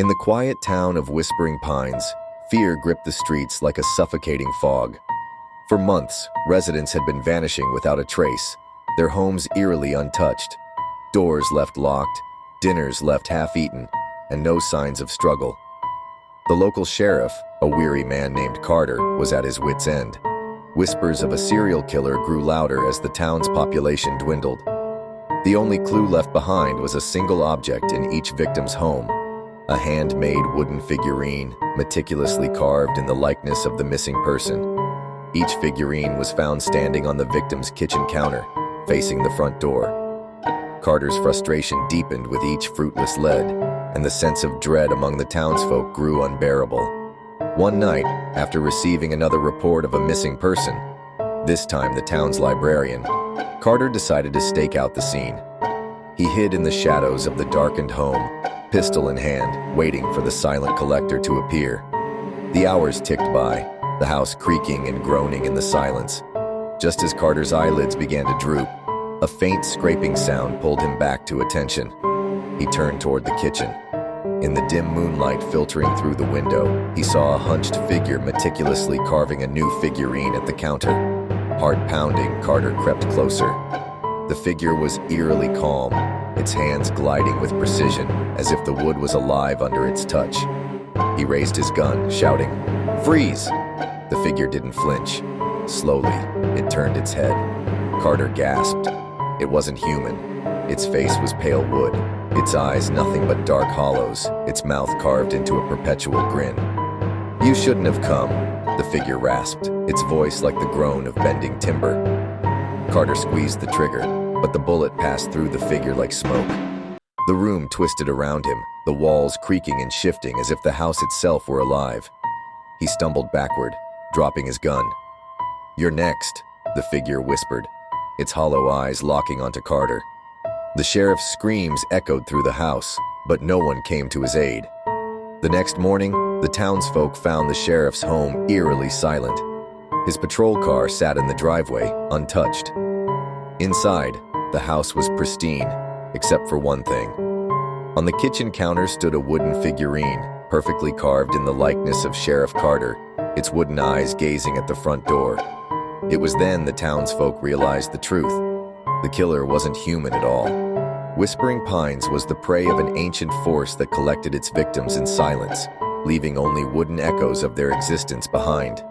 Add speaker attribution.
Speaker 1: In the quiet town of Whispering Pines, fear gripped the streets like a suffocating fog. For months, residents had been vanishing without a trace, their homes eerily untouched. Doors left locked, dinners left half-eaten, and no signs of struggle. The local sheriff, a weary man named Carter, was at his wits' end. Whispers of a serial killer grew louder as the town's population dwindled. The only clue left behind was a single object in each victim's home, a handmade wooden figurine meticulously carved in the likeness of the missing person. Each figurine was found standing on the victim's kitchen counter, facing the front door. Carter's frustration deepened with each fruitless lead, and the sense of dread among the townsfolk grew unbearable. One night, after receiving another report of a missing person, this time the town's librarian, Carter decided to stake out the scene. He hid in the shadows of the darkened home, pistol in hand, waiting for the silent collector to appear. The hours ticked by, the house creaking and groaning in the silence. Just as Carter's eyelids began to droop, a faint scraping sound pulled him back to attention. He turned toward the kitchen. In the dim moonlight filtering through the window, he saw a hunched figure meticulously carving a new figurine at the counter. Heart pounding, Carter crept closer. The figure was eerily calm, its hands gliding with precision, as if the wood was alive under its touch. He raised his gun, shouting, "Freeze!" The figure didn't flinch. Slowly, it turned its head. Carter gasped. It wasn't human. Its face was pale wood, its eyes nothing but dark hollows, its mouth carved into a perpetual grin. "You shouldn't have come," the figure rasped, its voice like the groan of bending timber. Carter squeezed the trigger, but the bullet passed through the figure like smoke. The room twisted around him, the walls creaking and shifting as if the house itself were alive. He stumbled backward, dropping his gun. "You're next," the figure whispered, its hollow eyes locking onto Carter. The sheriff's screams echoed through the house, but no one came to his aid. The next morning, the townsfolk found the sheriff's home eerily silent. His patrol car sat in the driveway, untouched. Inside, the house was pristine, except for one thing. On the kitchen counter stood a wooden figurine, perfectly carved in the likeness of Sheriff Carter, its wooden eyes gazing at the front door. It was then the townsfolk realized the truth. The killer wasn't human at all. Whispering Pines was the prey of an ancient force that collected its victims in silence, leaving only wooden echoes of their existence behind.